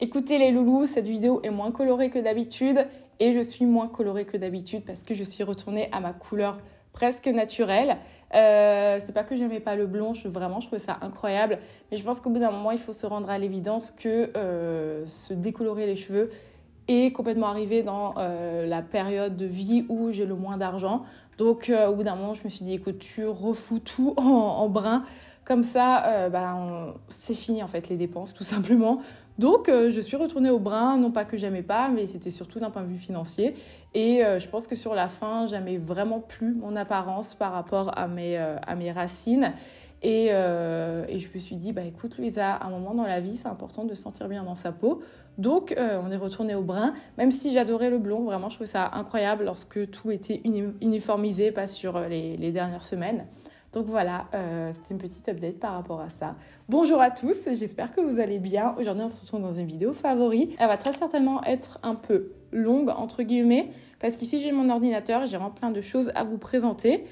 Écoutez les loulous, cette vidéo est moins colorée que d'habitude et je suis moins colorée que d'habitude parce que je suis retournée à ma couleur presque naturelle. C'est pas que j'aimais pas le blond, je trouvais ça incroyable, mais je pense qu'au bout d'un moment, il faut se rendre à l'évidence que se décolorer les cheveux est complètement arrivé dans la période de vie où j'ai le moins d'argent. Donc au bout d'un moment, je me suis dit, écoute, tu refous tout en brun. Comme ça, c'est fini en fait les dépenses tout simplement. Donc je suis retournée au brun, non pas que j'aimais pas, mais c'était surtout d'un point de vue financier. Et je pense que sur la fin, j'aimais vraiment plus mon apparence par rapport à mes racines. Et je me suis dit, écoute Louisa, à un moment dans la vie, c'est important de se sentir bien dans sa peau. Donc on est retourné au brun, même si j'adorais le blond, vraiment je trouvais ça incroyable lorsque tout était uniformisé, pas sur les dernières semaines. Donc voilà, c'était une petite update par rapport à ça. Bonjour à tous, j'espère que vous allez bien. Aujourd'hui, on se retrouve dans une vidéo favori. Elle va très certainement être un peu longue, entre guillemets, parce qu'ici, j'ai mon ordinateur, j'ai vraiment plein de choses à vous présenter.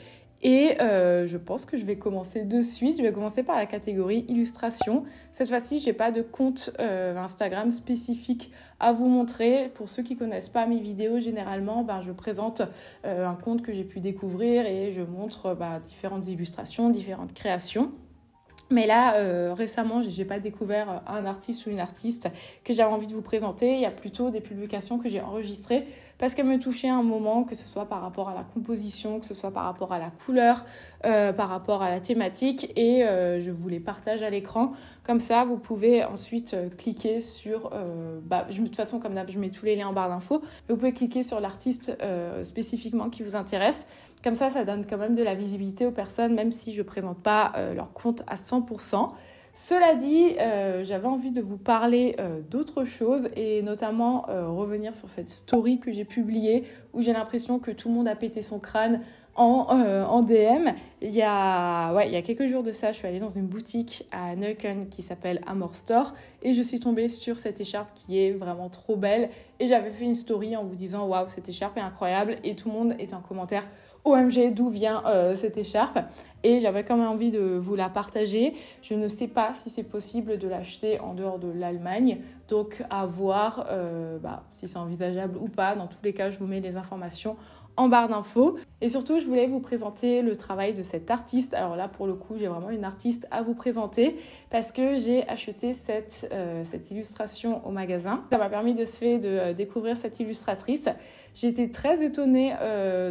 Et je pense que je vais commencer de suite. Je vais commencer par la catégorie illustration. Cette fois-ci, je n'ai pas de compte Instagram spécifique à vous montrer. Pour ceux qui ne connaissent pas mes vidéos, généralement, je présente un compte que j'ai pu découvrir et je montre différentes illustrations, différentes créations. Mais là, récemment, je n'ai pas découvert un artiste ou une artiste que j'avais envie de vous présenter. Il y a plutôt des publications que j'ai enregistrées parce qu'elles me touchaient à un moment, que ce soit par rapport à la composition, que ce soit par rapport à la couleur, par rapport à la thématique. Et je vous les partage à l'écran. Comme ça, vous pouvez ensuite cliquer sur... de toute façon, comme d'hab, je mets tous les liens en barre d'infos. Vous pouvez cliquer sur l'artiste spécifiquement qui vous intéresse. Comme ça donne quand même de la visibilité aux personnes, même si je ne présente pas leur compte à 100%. Cela dit, j'avais envie de vous parler d'autres choses et notamment revenir sur cette story que j'ai publiée où j'ai l'impression que tout le monde a pété son crâne en DM. Il y a quelques jours de ça, je suis allée dans une boutique à Neukölln qui s'appelle Amor Store et je suis tombée sur cette écharpe qui est vraiment trop belle et j'avais fait une story en vous disant « Waouh, cette écharpe est incroyable » et tout le monde était en commentaire « OMG, d'où vient cette écharpe ?» Et j'avais quand même envie de vous la partager. Je ne sais pas si c'est possible de l'acheter en dehors de l'Allemagne. Donc à voir si c'est envisageable ou pas. Dans tous les cas, je vous mets les informations en barre d'infos. Et surtout, je voulais vous présenter le travail de cette artiste. Alors là, pour le coup, j'ai vraiment une artiste à vous présenter parce que j'ai acheté cette illustration au magasin. Ça m'a permis de découvrir cette illustratrice. J'ai été très étonnée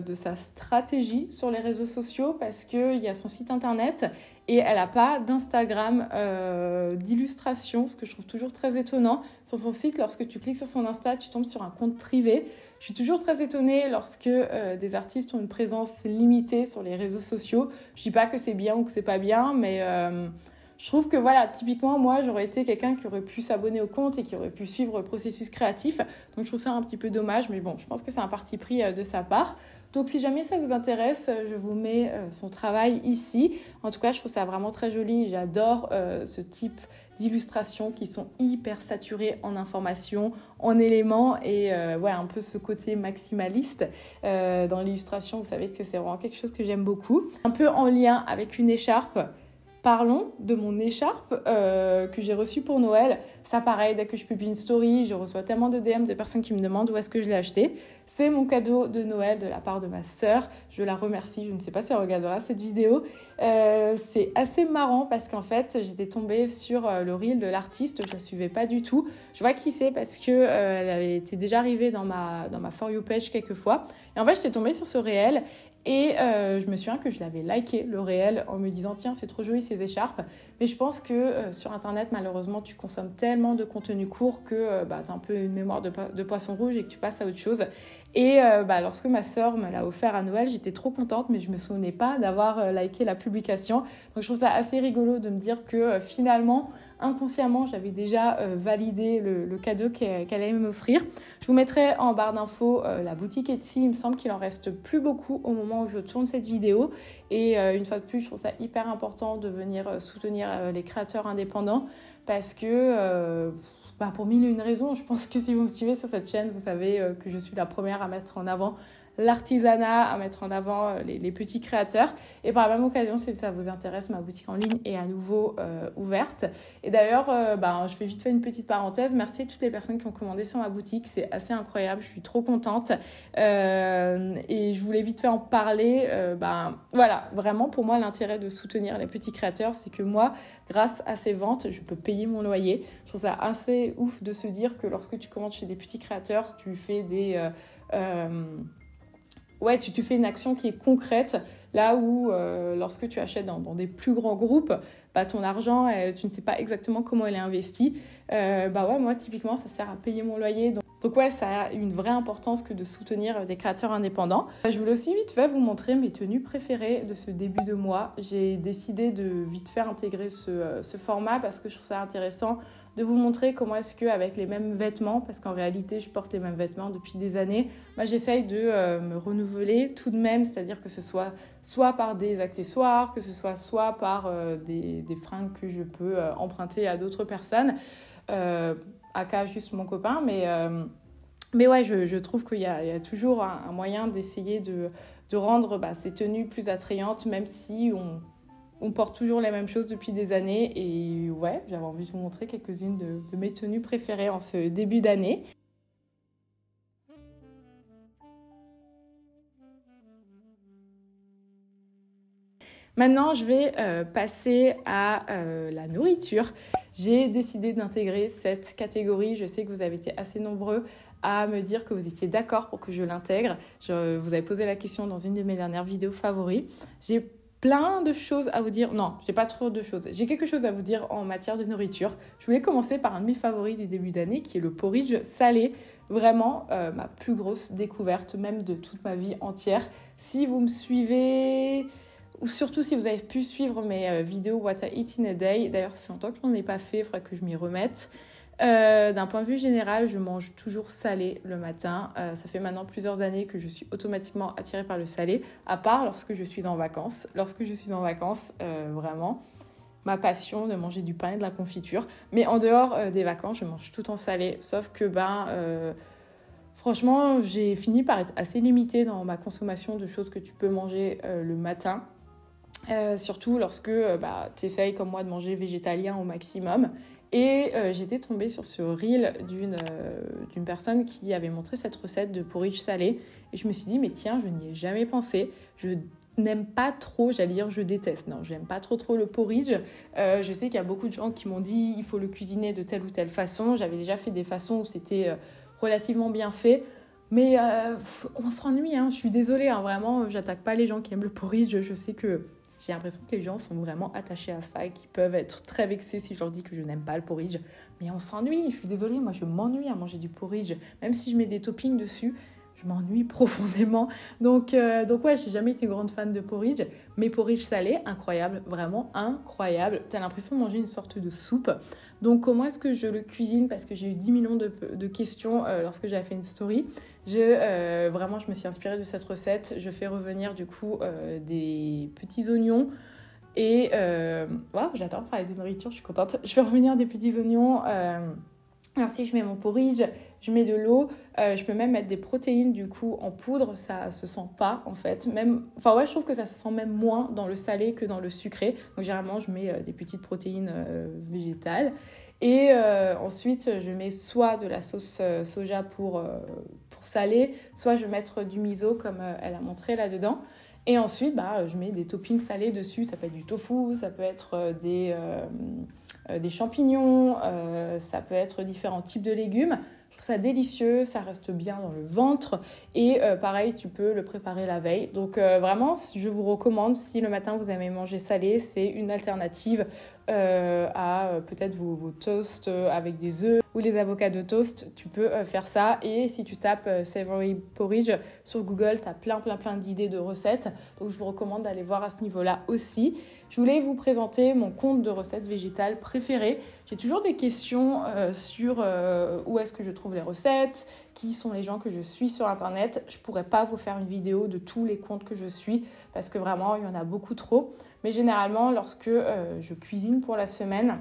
de sa stratégie sur les réseaux sociaux parce qu'il y a son site internet et elle n'a pas d'Instagram d'illustration, ce que je trouve toujours très étonnant. Sur son site, lorsque tu cliques sur son Insta, tu tombes sur un compte privé. Je suis toujours très étonnée lorsque des artistes ont une présence limitée sur les réseaux sociaux. Je ne dis pas que c'est bien ou que c'est pas bien, mais je trouve que voilà, typiquement, moi, j'aurais été quelqu'un qui aurait pu s'abonner au compte et qui aurait pu suivre le processus créatif. Donc, je trouve ça un petit peu dommage, mais bon, je pense que c'est un parti pris de sa part. Donc, si jamais ça vous intéresse, je vous mets son travail ici. En tout cas, je trouve ça vraiment très joli. J'adore ce type d'illustrations qui sont hyper saturées en informations, en éléments et un peu ce côté maximaliste dans l'illustration. Vous savez que c'est vraiment quelque chose que j'aime beaucoup. Un peu en lien avec une écharpe. Parlons de mon écharpe que j'ai reçue pour Noël. Ça, pareil, dès que je publie une story, je reçois tellement de DM de personnes qui me demandent où est-ce que je l'ai acheté. C'est mon cadeau de Noël de la part de ma sœur. Je la remercie. Je ne sais pas si elle regardera cette vidéo. C'est assez marrant parce qu'en fait, j'étais tombée sur le reel de l'artiste. Je la suivais pas du tout. Je vois qui c'est parce que elle avait été déjà arrivée dans ma For You page quelques fois. Et en fait, j'étais tombée sur ce réel. Et je me souviens que je l'avais liké, le réel, en me disant « Tiens, c'est trop joli ces écharpes ». Mais je pense que sur Internet, malheureusement, tu consommes tellement de contenu court que tu as un peu une mémoire de poisson rouge et que tu passes à autre chose. Et lorsque ma sœur me l'a offert à Noël, j'étais trop contente, mais je ne me souvenais pas d'avoir liké la publication. Donc je trouve ça assez rigolo de me dire que finalement, inconsciemment, j'avais déjà validé le cadeau qu'elle allait m'offrir. Je vous mettrai en barre d'infos la boutique Etsy. Il me semble qu'il en reste plus beaucoup au moment où je tourne cette vidéo. Et une fois de plus, je trouve ça hyper important de venir soutenir les créateurs indépendants parce que... pour mille et une raisons, je pense que si vous me suivez sur cette chaîne, vous savez que je suis la première à mettre en avant l'artisanat, à mettre en avant les petits créateurs. Et par la même occasion, si ça vous intéresse, ma boutique en ligne est à nouveau ouverte. Et d'ailleurs, je fais vite fait une petite parenthèse. Merci à toutes les personnes qui ont commandé sur ma boutique. C'est assez incroyable. Je suis trop contente. Et je voulais vite fait en parler. Voilà, vraiment, pour moi, l'intérêt de soutenir les petits créateurs, c'est que moi, grâce à ces ventes, je peux payer mon loyer. Je trouve ça assez ouf de se dire que lorsque tu commandes chez des petits créateurs, tu fais tu fais une action qui est concrète, là où lorsque tu achètes dans des plus grands groupes, ton argent, tu ne sais pas exactement comment il est investi. Moi, typiquement, ça sert à payer mon loyer. Donc ça a une vraie importance que de soutenir des créateurs indépendants. Je voulais aussi vite fait vous montrer mes tenues préférées de ce début de mois. J'ai décidé de vite fait intégrer ce format parce que je trouve ça intéressant de vous montrer comment est-ce qu'avec les mêmes vêtements, parce qu'en réalité je porte les mêmes vêtements depuis des années, j'essaye de me renouveler tout de même, c'est-à-dire que ce soit par des accessoires, que ce soit par des fringues que je peux emprunter à d'autres personnes, aka juste mon copain, mais ouais, je trouve qu'il y a toujours un moyen d'essayer de rendre ces tenues plus attrayantes, même si on porte toujours les mêmes choses depuis des années. Et ouais, j'avais envie de vous montrer quelques-unes de mes tenues préférées en ce début d'année. Maintenant, je vais passer à la nourriture. J'ai décidé d'intégrer cette catégorie. Je sais que vous avez été assez nombreux à me dire que vous étiez d'accord pour que je l'intègre. Vous avez posé la question dans une de mes dernières vidéos favoris. J'ai plein de choses à vous dire. Non, j'ai pas trop de choses. J'ai quelque chose à vous dire en matière de nourriture. Je voulais commencer par un de mes favoris du début d'année qui est le porridge salé. Vraiment ma plus grosse découverte, même de toute ma vie entière. Si vous me suivez, ou surtout si vous avez pu suivre mes vidéos What I Eat in a Day, d'ailleurs ça fait longtemps que je n'en ai pas fait, il faudrait que je m'y remette. D'un point de vue général, je mange toujours salé le matin. Ça fait maintenant plusieurs années que je suis automatiquement attirée par le salé, à part lorsque je suis en vacances. Lorsque je suis en vacances, vraiment, ma passion de manger du pain et de la confiture. Mais en dehors des vacances, je mange tout en salé, sauf que franchement, j'ai fini par être assez limitée dans ma consommation de choses que tu peux manger le matin. Surtout lorsque tu essayes comme moi de manger végétalien au maximum. Et j'étais tombée sur ce reel d'une personne qui avait montré cette recette de porridge salé. Et je me suis dit, mais tiens, je n'y ai jamais pensé. Je n'aime pas trop, j'allais dire je déteste. Non, je n'aime pas trop le porridge. Je sais qu'il y a beaucoup de gens qui m'ont dit, il faut le cuisiner de telle ou telle façon. J'avais déjà fait des façons où c'était relativement bien fait. Mais on s'ennuie, je suis désolée. Vraiment, j'attaque pas les gens qui aiment le porridge. Je sais que j'ai l'impression que les gens sont vraiment attachés à ça et qu'ils peuvent être très vexés si je leur dis que je n'aime pas le porridge. Mais on s'ennuie, je suis désolée, moi je m'ennuie à manger du porridge. Même si je mets des toppings dessus, je m'ennuie profondément. Donc ouais, j'ai jamais été grande fan de porridge. Mais porridge salé, incroyable, vraiment incroyable. T'as l'impression de manger une sorte de soupe. Donc comment est-ce que je le cuisine? Parce que j'ai eu 10 millions de questions lorsque j'avais fait une story. Vraiment, je me suis inspirée de cette recette. Je fais revenir du coup des petits oignons. Et j'adore parler de nourriture, je suis contente. Je fais revenir des petits oignons. Alors si je mets mon porridge, je mets de l'eau, je peux même mettre des protéines du coup en poudre, ça se sent pas en fait. Je trouve que ça se sent même moins dans le salé que dans le sucré. Donc généralement je mets des petites protéines végétales. Et ensuite je mets soit de la sauce soja pour saler, soit je vais mettre du miso comme elle a montré là-dedans. Et ensuite je mets des toppings salés dessus, ça peut être du tofu, ça peut être des champignons, ça peut être différents types de légumes. Je trouve ça délicieux, ça reste bien dans le ventre et pareil, tu peux le préparer la veille. Donc vraiment, je vous recommande, si le matin vous aimez manger salé, c'est une alternative à peut-être vos toasts avec des œufs ou les avocats de toast. Tu peux faire ça et si tu tapes Savory Porridge sur Google, tu as plein d'idées de recettes. Donc je vous recommande d'aller voir à ce niveau-là aussi. Je voulais vous présenter mon compte de recettes végétales préféré. J'ai toujours des questions sur où est-ce que je trouve les recettes, qui sont les gens que je suis sur Internet. Je ne pourrais pas vous faire une vidéo de tous les comptes que je suis parce que vraiment, il y en a beaucoup trop. Mais généralement, lorsque je cuisine pour la semaine,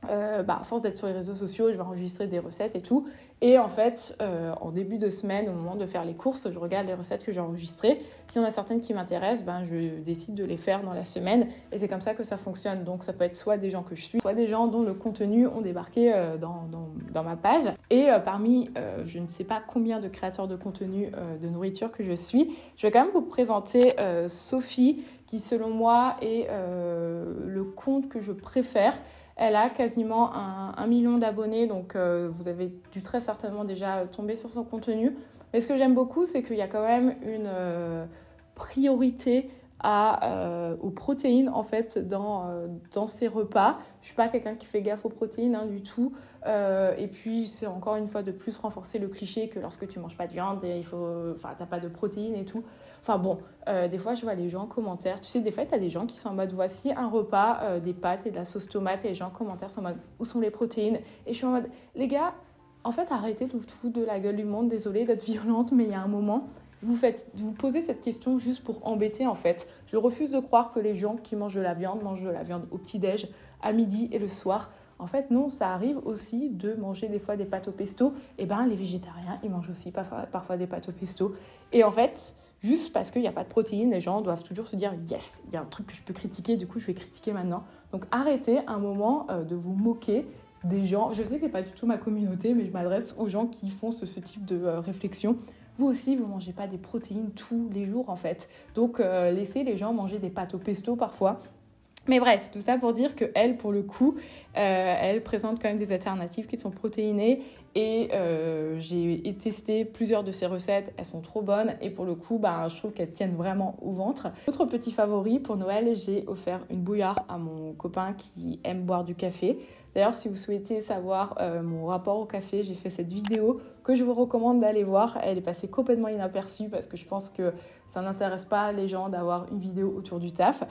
À force d'être sur les réseaux sociaux, je vais enregistrer des recettes et tout. Et en fait, en début de semaine, au moment de faire les courses, je regarde les recettes que j'ai enregistrées. Si on a certaines qui m'intéressent, je décide de les faire dans la semaine. Et c'est comme ça que ça fonctionne. Donc ça peut être soit des gens que je suis, soit des gens dont le contenu ont débarqué dans ma page. Et parmi, je ne sais pas combien de créateurs de contenu de nourriture que je suis, je vais quand même vous présenter Sophie, qui selon moi est le compte que je préfère. Elle a quasiment 1 million d'abonnés, donc vous avez dû très certainement déjà tomber sur son contenu. Mais ce que j'aime beaucoup, c'est qu'il y a quand même une priorité aux protéines en fait dans ses repas. Je ne suis pas quelqu'un qui fait gaffe aux protéines du tout. Et puis c'est encore une fois de plus renforcer le cliché que lorsque tu ne manges pas de viande, tu n'as pas de protéines et tout. Enfin bon, des fois je vois les gens en commentaire. Tu sais, des fois tu as des gens qui sont en mode voici un repas, des pâtes et de la sauce tomate. Et les gens en commentaire sont en mode où sont les protéines? Et je suis en mode les gars, en fait arrêtez de vous foutre de la gueule du monde. Désolée d'être violente, mais il y a un moment... Vous posez cette question juste pour embêter en fait. Je refuse de croire que les gens qui mangent de la viande mangent de la viande au petit-déj, à midi et le soir. En fait, non, ça arrive aussi de manger des fois des pâtes au pesto. Et les végétariens, ils mangent aussi parfois des pâtes au pesto. Et en fait, juste parce qu'il n'y a pas de protéines, les gens doivent toujours se dire « Yes, il y a un truc que je peux critiquer, du coup je vais critiquer maintenant ». Donc arrêtez un moment de vous moquer des gens. Je sais que ce n'est pas du tout ma communauté, mais je m'adresse aux gens qui font ce type de réflexion. Vous aussi, vous ne mangez pas des protéines tous les jours en fait. Donc laissez les gens manger des pâtes au pesto parfois. Mais bref, tout ça pour dire qu'elle, pour le coup, elle présente quand même des alternatives qui sont protéinées. Et j'ai testé plusieurs de ses recettes, elles sont trop bonnes. Et pour le coup, je trouve qu'elles tiennent vraiment au ventre. Autre petit favori, pour Noël, j'ai offert une bouillarde à mon copain qui aime boire du café. D'ailleurs, si vous souhaitez savoir mon rapport au café, j'ai fait cette vidéo que je vous recommande d'aller voir. Elle est passée complètement inaperçue parce que je pense que ça n'intéresse pas les gens d'avoir une vidéo autour du taf.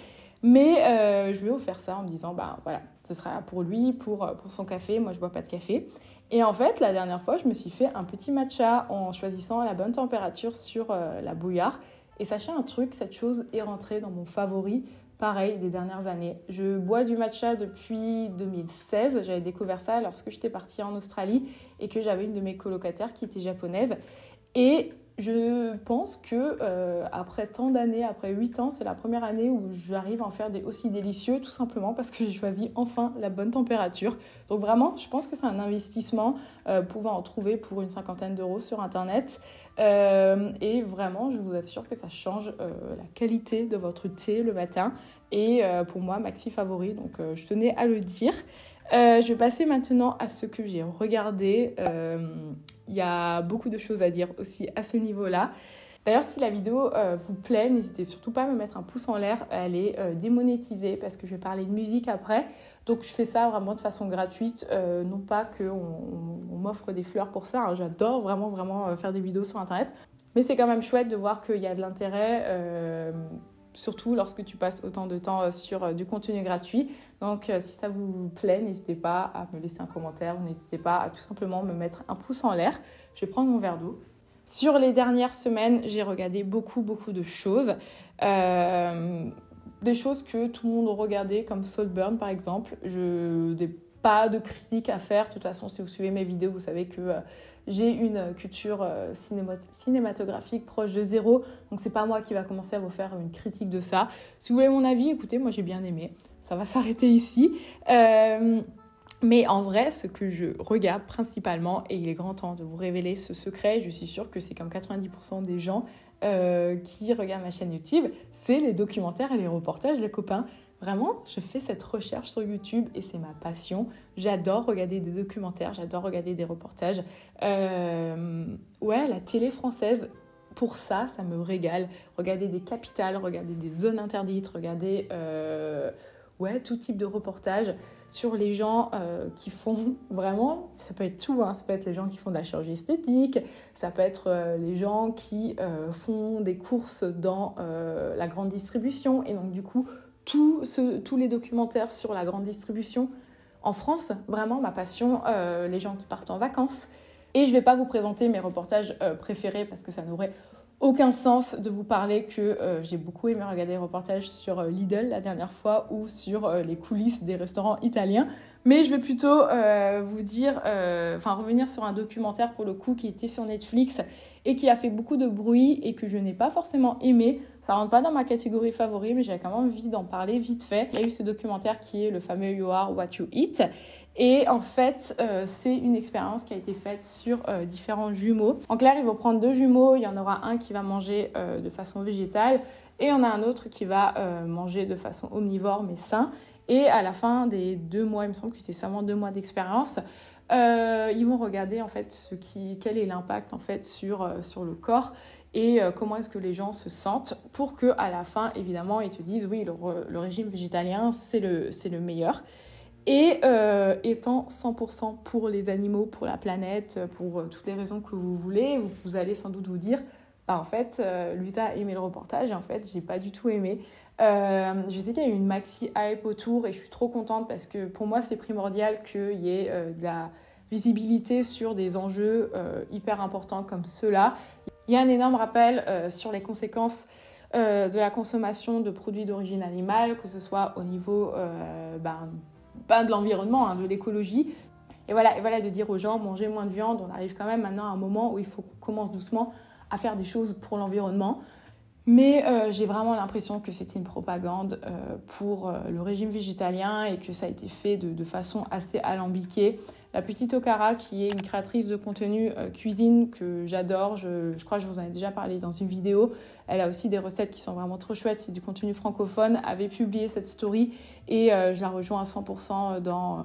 Mais je lui ai offert ça en me disant, voilà, ce sera pour lui, pour son café. Moi, je ne bois pas de café. Et en fait, la dernière fois, je me suis fait un petit matcha en choisissant la bonne température sur la bouillarde. Et sachez un truc, cette chose est rentrée dans mon favori, pareil, des dernières années. Je bois du matcha depuis 2016. J'avais découvert ça lorsque j'étais partie en Australie et que j'avais une de mes colocataires qui était japonaise. Et je pense que après tant d'années, après 8 ans, c'est la première année où j'arrive à en faire des aussi délicieux, tout simplement parce que j'ai choisi enfin la bonne température. Donc vraiment, je pense que c'est un investissement, pouvant en trouver pour une 50aine d'euros sur Internet. Et vraiment, je vous assure que ça change la qualité de votre thé le matin. Et pour moi, maxi favori, donc je tenais à le dire. Je vais passer maintenant à ce que j'ai regardé. Il y a beaucoup de choses à dire aussi à ce niveau-là. D'ailleurs, si la vidéo vous plaît, n'hésitez surtout pas à me mettre un pouce en l'air. Elle est démonétisée parce que je vais parler de musique après. Donc, je fais ça vraiment de façon gratuite. Non pas qu'on m'offre des fleurs pour ça. J'adore vraiment faire des vidéos sur Internet. Mais c'est quand même chouette de voir qu'il y a de l'intérêt, surtout lorsque tu passes autant de temps sur du contenu gratuit. Donc, si ça vous plaît, n'hésitez pas à me laisser un commentaire ou n'hésitez pas à tout simplement me mettre un pouce en l'air. Je vais prendre mon verre d'eau. Sur les dernières semaines, j'ai regardé beaucoup de choses. Des choses que tout le monde regardait, comme Saltburn par exemple. Je n'ai pas de critique à faire. De toute façon, si vous suivez mes vidéos, vous savez que j'ai une culture cinématographique proche de zéro. Donc, c'est pas moi qui va commencer à vous faire une critique de ça. Si vous voulez mon avis, écoutez, moi j'ai bien aimé. Ça va s'arrêter ici. Mais en vrai, ce que je regarde principalement, et il est grand temps de vous révéler ce secret, je suis sûre que c'est comme 90% des gens qui regardent ma chaîne YouTube, c'est les documentaires et les reportages, les copains. Vraiment, je fais cette recherche sur YouTube et c'est ma passion. J'adore regarder des documentaires, j'adore regarder des reportages. La télé française, pour ça me régale. Regarder des capitales, regarder des zones interdites, regarder tout type de reportages sur les gens qui font vraiment, ça peut être tout, ça peut être les gens qui font de la chirurgie esthétique, ça peut être les gens qui font des courses dans la grande distribution et donc du coup, tous les documentaires sur la grande distribution en France, vraiment ma passion, les gens qui partent en vacances. Et je ne vais pas vous présenter mes reportages préférés parce que ça n'aurait aucun sens de vous parler que j'ai beaucoup aimé regarder des reportages sur Lidl la dernière fois ou sur les coulisses des restaurants italiens. Mais je vais plutôt vous dire, revenir sur un documentaire pour le coup qui était sur Netflix et qui a fait beaucoup de bruit et que je n'ai pas forcément aimé. Ça rentre pas dans ma catégorie favorite, mais j'avais quand même envie d'en parler vite fait. Il y a eu ce documentaire qui est le fameux You Are What You Eat. Et en fait, c'est une expérience qui a été faite sur différents jumeaux. En clair, ils vont prendre 2 jumeaux. Il y en aura un qui va manger de façon végétale et il y en a un autre qui va manger de façon omnivore mais sain. Et à la fin des 2 mois, il me semble que c'est seulement 2 mois d'expérience, ils vont regarder en fait quel est l'impact en fait sur le corps et comment est-ce que les gens se sentent pour qu'à la fin, évidemment, ils te disent oui, le régime végétalien, c'est le meilleur. Et étant 100% pour les animaux, pour la planète, pour toutes les raisons que vous voulez, vous allez sans doute vous dire, en fait, Luisa a aimé le reportage et en fait, j'ai pas du tout aimé. Je sais qu'il y a eu une maxi hype autour et je suis trop contente parce que pour moi, c'est primordial qu'il y ait de la visibilité sur des enjeux hyper importants comme ceux-là. Il y a un énorme rappel sur les conséquences de la consommation de produits d'origine animale, que ce soit au niveau de l'environnement, de l'écologie. Et voilà, de dire aux gens, mangez moins de viande. On arrive quand même maintenant à un moment où il faut qu'on commence doucement à faire des choses pour l'environnement. Mais j'ai vraiment l'impression que c'était une propagande pour le régime végétalien et que ça a été fait de façon assez alambiquée. La petite Okara, qui est une créatrice de contenu cuisine que j'adore, je crois que je vous en ai déjà parlé dans une vidéo. Elle a aussi des recettes qui sont vraiment trop chouettes, c'est du contenu francophone, avait publié cette story et je la rejoins à 100% dans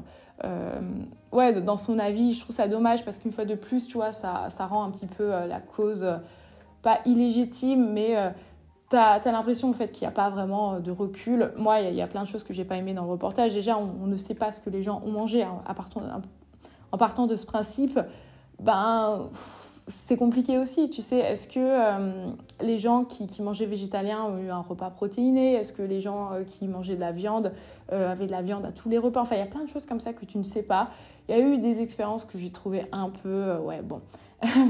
son avis. Je trouve ça dommage parce qu'une fois de plus, tu vois, ça rend un petit peu la cause pas illégitime, mais t'as l'impression en fait, qu'il n'y a pas vraiment de recul. Moi, il y a plein de choses que j'ai pas aimées dans le reportage. Déjà, on ne sait pas ce que les gens ont mangé. Hein. En partant de ce principe, c'est compliqué aussi. Tu sais, est-ce que les gens qui mangeaient végétalien ont eu un repas protéiné? Est-ce que les gens qui mangeaient de la viande avaient de la viande à tous les repas? Enfin, il y a plein de choses comme ça que tu ne sais pas. Il y a eu des expériences que j'ai trouvées un peu...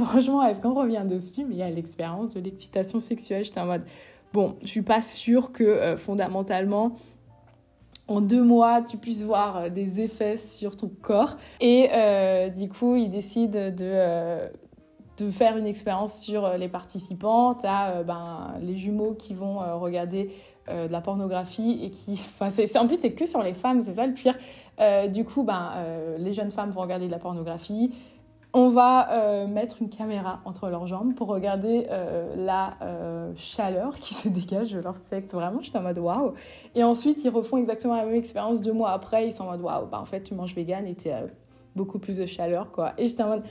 Franchement, est-ce qu'on revient dessus? Mais il y a l'expérience de l'excitation sexuelle. J'étais en mode... Bon, je suis pas sûre que fondamentalement, en 2 mois, tu puisses voir des effets sur ton corps. Et du coup, ils décident de faire une expérience sur les participants. Tu as les jumeaux qui vont regarder de la pornographie et qui... en plus, c'est que sur les femmes, c'est ça le pire. Du coup, les jeunes femmes vont regarder de la pornographie. On va mettre une caméra entre leurs jambes pour regarder la chaleur qui se dégage de leur sexe. Vraiment, j'étais en mode waouh. Et ensuite, ils refont exactement la même expérience 2 mois après. Ils sont en mode waouh, en fait, tu manges vegan et tu as beaucoup plus de chaleur, quoi. Et j'étais en mode,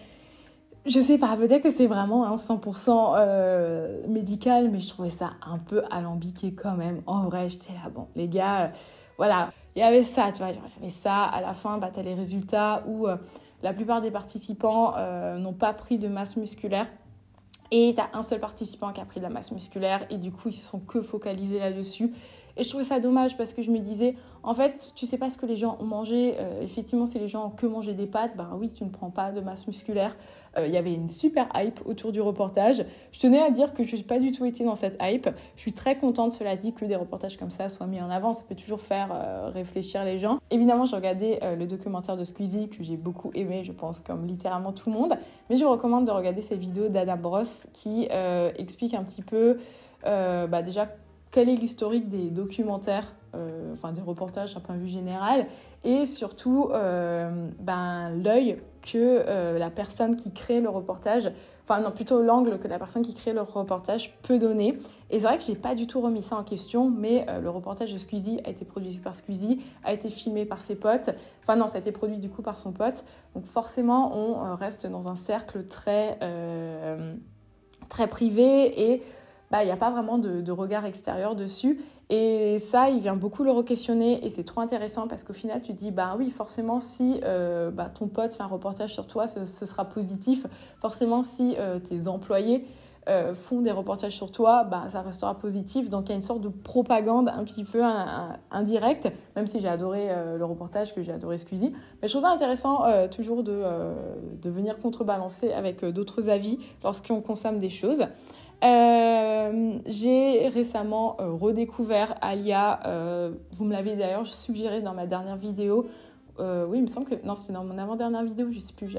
je sais pas, peut-être que c'est vraiment 100% médical, mais je trouvais ça un peu alambiqué quand même. En vrai, j'étais là, bon, les gars, voilà. Il y avait ça, tu vois, il y avait ça. À la fin, tu as les résultats où... la plupart des participants n'ont pas pris de masse musculaire et tu as un seul participant qui a pris de la masse musculaire et du coup, ils se sont que focalisés là-dessus. Et je trouvais ça dommage parce que je me disais, en fait, tu sais pas ce que les gens ont mangé. Effectivement, si les gens ont que mangé des pâtes, oui, tu ne prends pas de masse musculaire. Il y avait une super hype autour du reportage. Je tenais à dire que je n'ai pas du tout été dans cette hype. Je suis très contente, cela dit, que des reportages comme ça soient mis en avant. Ça peut toujours faire réfléchir les gens. Évidemment, j'ai regardé le documentaire de Squeezie que j'ai beaucoup aimé, je pense, comme littéralement tout le monde. Mais je vous recommande de regarder ces vidéos d'Adam Bross qui explique un petit peu déjà quel est l'historique des documentaires, des reportages d'un point de vue général, et surtout l'œil que la personne qui crée le reportage, plutôt l'angle que la personne qui crée le reportage peut donner. Et c'est vrai que je n'ai pas du tout remis ça en question, mais le reportage de Squeezie a été produit par Squeezie, a été filmé par ses potes, ça a été produit du coup par son pote, donc forcément on reste dans un cercle très privé et il n'y a pas vraiment de regard extérieur dessus. Et ça, il vient beaucoup le re-questionner et c'est trop intéressant parce qu'au final, tu te dis, oui, forcément, si ton pote fait un reportage sur toi, ce sera positif. Forcément, si tes employés font des reportages sur toi, ça restera positif. Donc, il y a une sorte de propagande un petit peu indirecte, même si j'ai adoré le reportage, que j'ai adoré Squeezie. Mais je trouve ça intéressant toujours de venir contrebalancer avec d'autres avis lorsqu'on consomme des choses. J'ai récemment redécouvert Alia, vous me l'avez d'ailleurs suggéré dans ma dernière vidéo Oui, il me semble que... Non, c'était dans mon avant-dernière vidéo, je sais plus.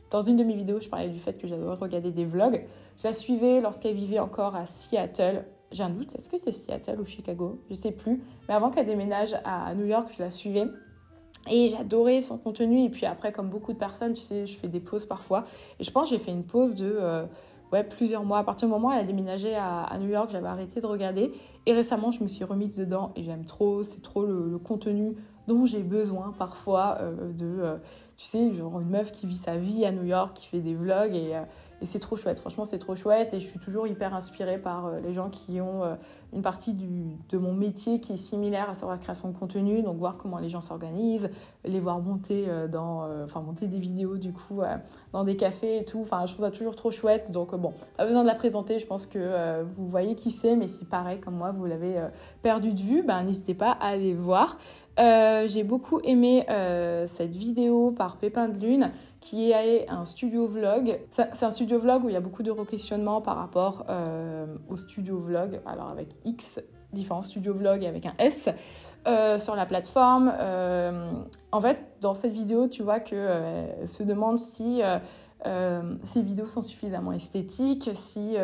Dans une de mes vidéos, je parlais du fait que j'adorais regarder des vlogs. Je la suivais lorsqu'elle vivait encore à Seattle. J'ai un doute, est-ce que c'est Seattle ou Chicago? Je sais plus. Mais avant qu'elle déménage à New York, je la suivais. Et j'adorais son contenu. Et puis après, comme beaucoup de personnes, tu sais, je fais des pauses parfois. Et je pense que j'ai fait une pause de plusieurs mois. À partir du moment où elle a déménagé à New York, j'avais arrêté de regarder. Et récemment, je me suis remise dedans et j'aime trop. C'est trop le contenu dont j'ai besoin parfois tu sais, genre une meuf qui vit sa vie à New York, qui fait des vlogs et c'est trop chouette. Franchement, c'est trop chouette et je suis toujours hyper inspirée par les gens qui ont une partie de mon métier qui est similaire, à savoir la création de contenu. Donc, voir comment les gens s'organisent, les voir monter monter des vidéos du coup dans des cafés et tout. Enfin, je trouve ça toujours trop chouette. Donc, bon, pas besoin de la présenter. Je pense que vous voyez qui c'est, mais si pareil, comme moi, vous l'avez perdu de vue, n'hésitez pas à aller voir. J'ai beaucoup aimé cette vidéo par Pépin de Lune qui est un studio vlog. C'est un studio vlog où il y a beaucoup de re-questionnements par rapport au studio vlog, alors avec X, différents studios vlog avec un S, sur la plateforme. En fait, dans cette vidéo, tu vois qu'elle se demande si ces vidéos sont suffisamment esthétiques, si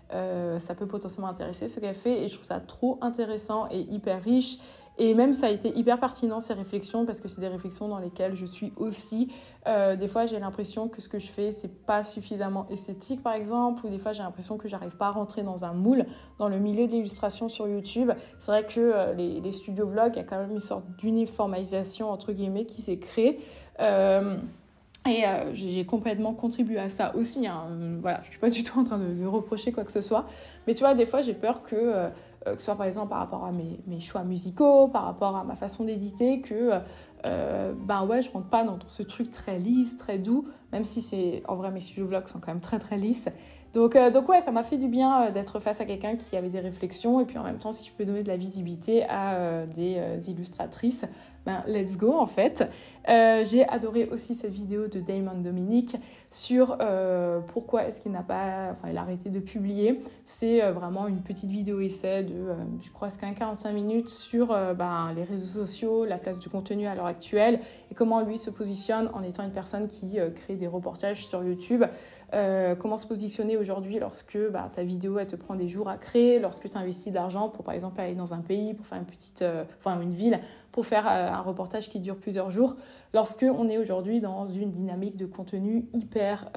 ça peut potentiellement intéresser ce qu'elle fait. Et je trouve ça trop intéressant et hyper riche. Et même, ça a été hyper pertinent, ces réflexions, parce que c'est des réflexions dans lesquelles je suis aussi. Des fois, j'ai l'impression que ce que je fais, c'est pas suffisamment esthétique, par exemple, ou des fois, j'ai l'impression que j'arrive pas à rentrer dans un moule, dans le milieu de l'illustration sur YouTube. C'est vrai que les studios vlogs, il y a quand même une sorte d'uniformisation, entre guillemets, qui s'est créée. J'ai complètement contribué à ça aussi. Hein. Voilà, je ne suis pas du tout en train de reprocher quoi que ce soit. Mais tu vois, des fois, j'ai peur que ce soit par exemple par rapport à mes choix musicaux, par rapport à ma façon d'éditer, que je rentre pas dans ce truc très lisse, très doux, même si en vrai mes studio vlogs sont quand même très très lisses. Donc ouais, ça m'a fait du bien d'être face à quelqu'un qui avait des réflexions et puis en même temps, si je peux donner de la visibilité à des illustratrices, let's go en fait. J'ai adoré aussi cette vidéo de Damon Dominique sur pourquoi est-ce qu'il il a arrêté de publier. C'est vraiment une petite vidéo essai de, je crois, 45 minutes sur les réseaux sociaux, la place du contenu à l'heure actuelle et comment lui se positionne en étant une personne qui crée des reportages sur YouTube. Comment se positionner aujourd'hui lorsque ta vidéo elle te prend des jours à créer, lorsque tu investis de l'argent pour par exemple aller dans un pays, pour faire une ville, pour faire un reportage qui dure plusieurs jours, lorsque on est aujourd'hui dans une dynamique de contenu hyper...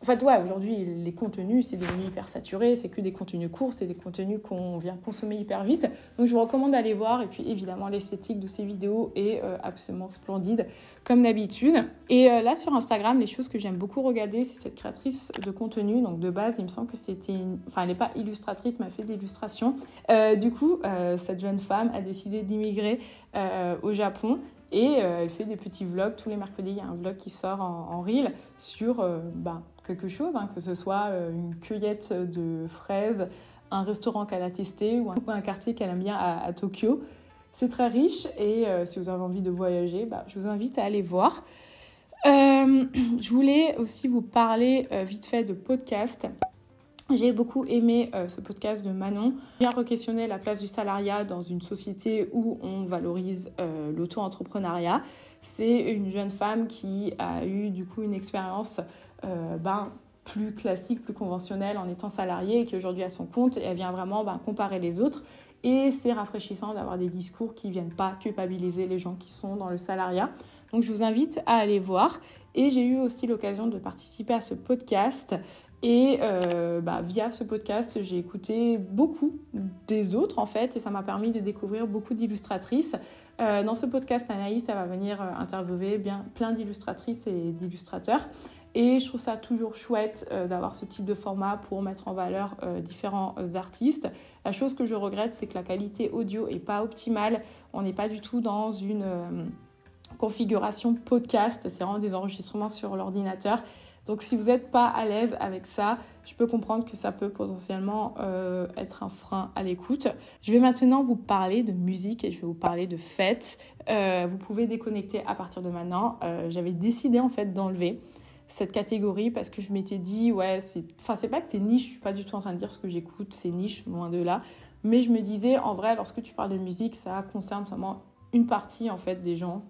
aujourd'hui, les contenus, c'est devenu hyper saturé, c'est que des contenus courts, c'est des contenus qu'on vient consommer hyper vite. Donc, je vous recommande d'aller voir. Et puis, évidemment, l'esthétique de ces vidéos est absolument splendide, comme d'habitude. Et là, sur Instagram, les choses que j'aime beaucoup regarder, c'est cette créatrice de contenu. Donc, de base, il me semble que elle n'est pas illustratrice, mais elle fait de l'illustration. Du coup, cette jeune femme a décidé d'immigrer au Japon. Et elle fait des petits vlogs. Tous les mercredis, il y a un vlog qui sort en reel sur quelque chose, que ce soit une cueillette de fraises, un restaurant qu'elle a testé ou un quartier qu'elle aime bien à Tokyo. C'est très riche et si vous avez envie de voyager, je vous invite à aller voir. Je voulais aussi vous parler vite fait de podcast. J'ai beaucoup aimé ce podcast de Manon. Bien re-questionner la place du salariat dans une société où on valorise l'auto-entrepreneuriat. C'est une jeune femme qui a eu du coup une expérience plus classique, plus conventionnelle en étant salariée et qui aujourd'hui a son compte et elle vient vraiment comparer les autres. Et c'est rafraîchissant d'avoir des discours qui ne viennent pas culpabiliser les gens qui sont dans le salariat. Donc je vous invite à aller voir. Et j'ai eu aussi l'occasion de participer à ce podcast. Et via ce podcast, j'ai écouté beaucoup des autres en fait et ça m'a permis de découvrir beaucoup d'illustratrices. Dans ce podcast, Anaïs, elle va venir interviewer plein d'illustratrices et d'illustrateurs. Et je trouve ça toujours chouette d'avoir ce type de format pour mettre en valeur différents artistes. La chose que je regrette, c'est que la qualité audio n'est pas optimale. On n'est pas du tout dans une configuration podcast. C'est vraiment des enregistrements sur l'ordinateur. Donc, si vous n'êtes pas à l'aise avec ça, je peux comprendre que ça peut potentiellement être un frein à l'écoute. Je vais maintenant vous parler de musique et je vais vous parler de fêtes. Vous pouvez déconnecter à partir de maintenant. J'avais décidé en fait d'enlever cette catégorie parce que je m'étais dit, c'est pas que c'est niche, je suis pas du tout en train de dire ce que j'écoute, c'est niche, loin de là. Mais je me disais, en vrai, lorsque tu parles de musique, ça concerne seulement une partie en fait des gens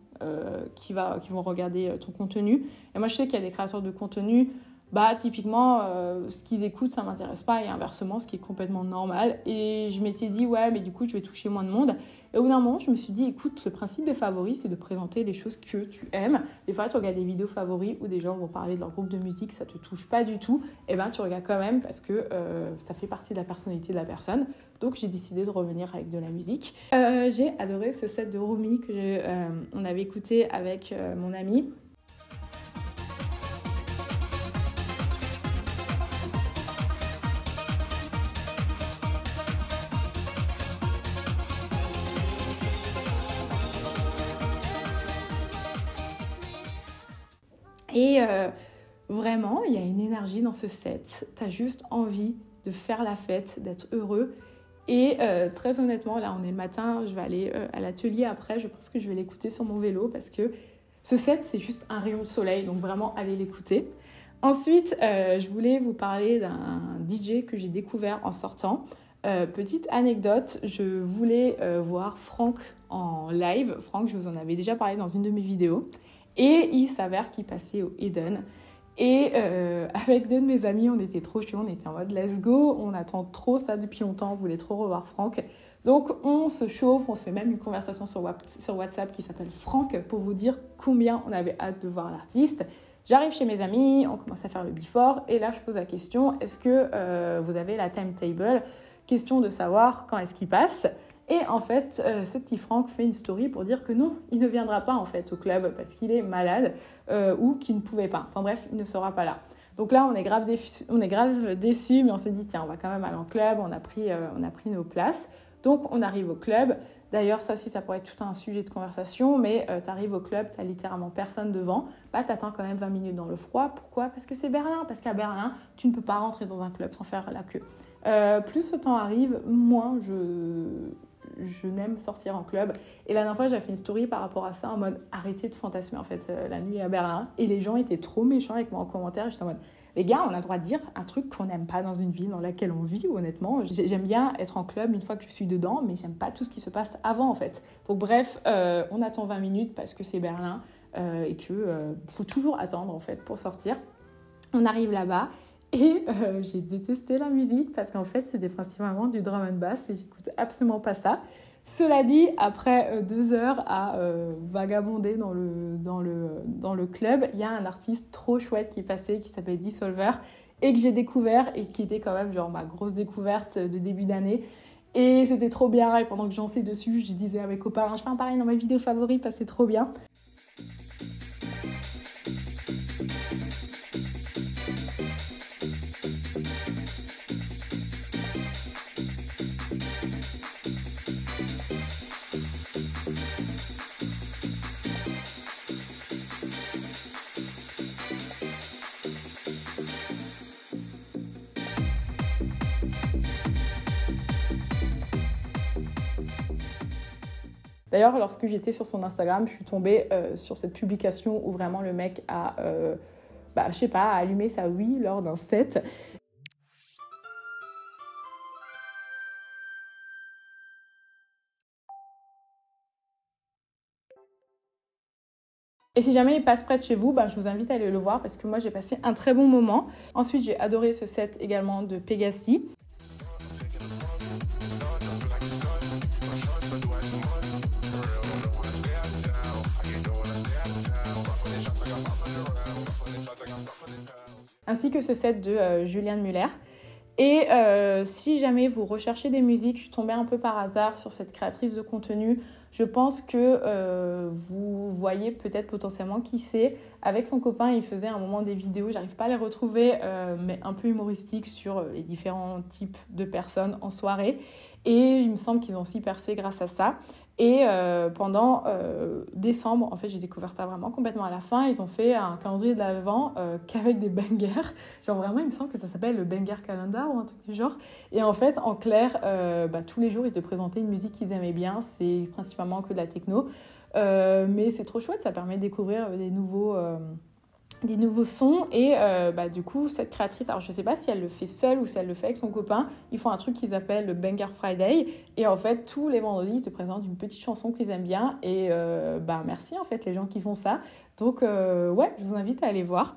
qui vont regarder ton contenu. Et moi, je sais qu'il y a des créateurs de contenu, bah, typiquement, ce qu'ils écoutent, ça ne m'intéresse pas, et inversement, ce qui est complètement normal. Et je m'étais dit, ouais, mais du coup, je vais toucher moins de monde. Et au bout d'un moment, je me suis dit, écoute, le principe des favoris, c'est de présenter les choses que tu aimes. Des fois, tu regardes des vidéos favoris où des gens vont parler de leur groupe de musique, ça ne te touche pas du tout. Et ben, tu regardes quand même parce que ça fait partie de la personnalité de la personne. Donc, j'ai décidé de revenir avec de la musique. J'ai adoré ce set de Rumi qu'on avait écouté avec mon ami. Et vraiment, il y a une énergie dans ce set. Tu as juste envie de faire la fête, d'être heureux. Et très honnêtement, là, on est le matin, je vais aller à l'atelier après. Je pense que je vais l'écouter sur mon vélo parce que ce set, c'est juste un rayon de soleil. Donc vraiment, allez l'écouter. Ensuite, je voulais vous parler d'un DJ que j'ai découvert en sortant. Petite anecdote, je voulais voir Franck en live. Franck, je vous en avais déjà parlé dans une de mes vidéos. Et il s'avère qu'il passait au Eden. Et avec deux de mes amis, on était trop chauds, on était en mode let's go, on attend trop ça depuis longtemps, on voulait trop revoir Franck. Donc on se chauffe, on se fait même une conversation sur WhatsApp qui s'appelle Franck pour vous dire combien on avait hâte de voir l'artiste. J'arrive chez mes amis, on commence à faire le before et là je pose la question, est-ce que vous avez la timetable? Question de savoir quand est-ce qu'il passe. Et en fait, ce petit Franck fait une story pour dire que non, il ne viendra pas en fait au club parce qu'il est malade ou qu'il ne pouvait pas. Enfin bref, il ne sera pas là. Donc là, on est grave déçus, mais on se dit tiens, on va quand même aller en club, on a pris nos places. Donc on arrive au club. D'ailleurs, ça aussi, ça pourrait être tout un sujet de conversation, mais tu arrives au club, tu n'as littéralement personne devant. Bah, tu attends quand même 20 minutes dans le froid. Pourquoi? Parce que c'est Berlin. Parce qu'à Berlin, tu ne peux pas rentrer dans un club sans faire la queue. Plus le temps arrive, moins je n'aime sortir en club. Et la dernière fois, j'avais fait une story par rapport à ça en mode arrêtez de fantasmer en fait la nuit à Berlin. Et les gens étaient trop méchants avec moi en commentaire. J'étais en mode les gars, on a le droit de dire un truc qu'on n'aime pas dans une ville dans laquelle on vit, honnêtement. J'aime bien être en club une fois que je suis dedans, mais j'aime pas tout ce qui se passe avant en fait. Donc bref, on attend 20 minutes parce que c'est Berlin et que faut toujours attendre en fait pour sortir. On arrive là-bas. Et j'ai détesté la musique parce qu'en fait, c'était principalement du drum and bass et j'écoute absolument pas ça. Cela dit, après 2 heures à vagabonder dans le club, il y a un artiste trop chouette qui passait, qui s'appelle Dissolver et que j'ai découvert et qui était quand même genre ma grosse découverte de début d'année. Et c'était trop bien et pendant que j'en sais dessus, je disais à mes copains, je fais un pareil dans ma vidéo favorite parce que c'est trop bien. D'ailleurs, lorsque j'étais sur son Instagram, je suis tombée sur cette publication où vraiment le mec a, je sais pas, a allumé sa Wii lors d'un set. Et si jamais il passe près de chez vous, je vous invite à aller le voir parce que moi j'ai passé un très bon moment. Ensuite, j'ai adoré ce set également de Pegasi. Ainsi que ce set de Julian Muller. Et si jamais vous recherchez des musiques, je suis tombée un peu par hasard sur cette créatrice de contenu. Je pense que vous voyez peut-être potentiellement qui c'est. Avec son copain, il faisait un moment des vidéos, j'arrive pas à les retrouver, mais un peu humoristiques sur les différents types de personnes en soirée. Et il me semble qu'ils ont aussi percé grâce à ça. Et pendant décembre, en fait, j'ai découvert ça vraiment complètement à la fin. Ils ont fait un calendrier de l'Avent qu'avec des bangers. Genre vraiment, il me semble que ça s'appelle le Banger Calendar ou un truc du genre. Et en fait, en clair, tous les jours, ils te présentaient une musique qu'ils aimaient bien. C'est principalement que de la techno. Mais c'est trop chouette, ça permet de découvrir des nouveaux des nouveaux sons et du coup cette créatrice, alors je sais pas si elle le fait seule ou si elle le fait avec son copain, ils font un truc qu'ils appellent le Banger Friday et en fait tous les vendredis ils te présentent une petite chanson qu'ils aiment bien et merci en fait les gens qui font ça, donc ouais, je vous invite à aller voir.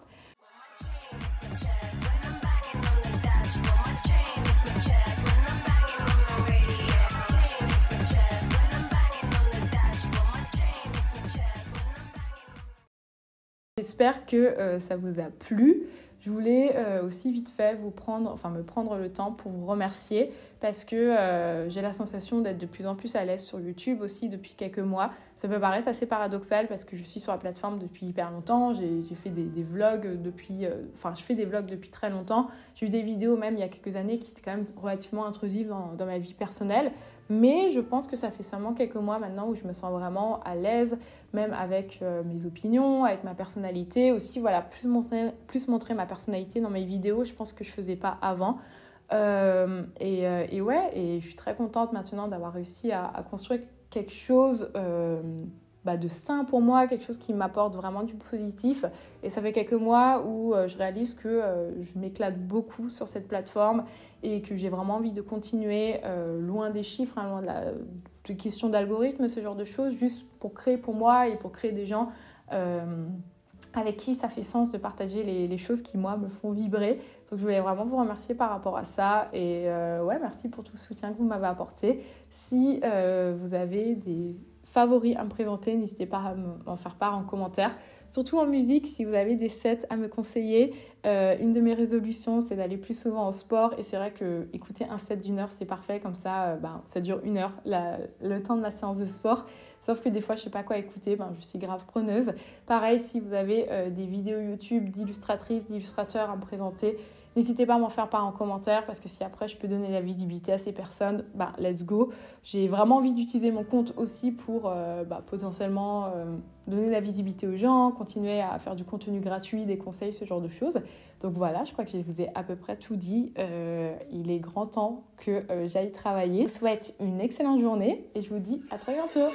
J'espère que ça vous a plu. Je voulais aussi vite fait me prendre le temps pour vous remercier parce que j'ai la sensation d'être de plus en plus à l'aise sur YouTube aussi depuis quelques mois. Ça peut paraître assez paradoxal parce que je suis sur la plateforme depuis hyper longtemps. J'ai fait des vlogs je fais des vlogs depuis très longtemps. J'ai eu des vidéos même il y a quelques années qui étaient quand même relativement intrusives dans ma vie personnelle. Mais je pense que ça fait seulement quelques mois maintenant où je me sens vraiment à l'aise, même avec mes opinions, avec ma personnalité. Aussi, voilà, plus montrer ma personnalité dans mes vidéos, je pense que je ne faisais pas avant. Et je suis très contente maintenant d'avoir réussi à construire quelque chose de sain pour moi, quelque chose qui m'apporte vraiment du positif. Et ça fait quelques mois où je réalise que je m'éclate beaucoup sur cette plateforme et que j'ai vraiment envie de continuer loin des chiffres, loin de questions d'algorithme, ce genre de choses, juste pour créer pour moi et pour créer des gens avec qui ça fait sens de partager les choses qui, moi, me font vibrer. Donc, je voulais vraiment vous remercier par rapport à ça. Et merci pour tout le soutien que vous m'avez apporté. Si vous avez des favoris à me présenter, n'hésitez pas à m'en faire part en commentaire. Surtout en musique, si vous avez des sets à me conseiller. Une de mes résolutions, c'est d'aller plus souvent au sport. Et c'est vrai que écouter un set d'1 heure, c'est parfait. Comme ça, ça dure 1 heure, le temps de ma séance de sport. Sauf que des fois, je ne sais pas quoi écouter. Je suis grave preneuse. Pareil, si vous avez des vidéos YouTube d'illustratrices, d'illustrateurs à me présenter, n'hésitez pas à m'en faire part en commentaire parce que si après je peux donner la visibilité à ces personnes, let's go. J'ai vraiment envie d'utiliser mon compte aussi pour potentiellement donner la visibilité aux gens, continuer à faire du contenu gratuit, des conseils, ce genre de choses. Donc voilà, je crois que je vous ai à peu près tout dit. Il est grand temps que j'aille travailler. Je vous souhaite une excellente journée et je vous dis à très bientôt.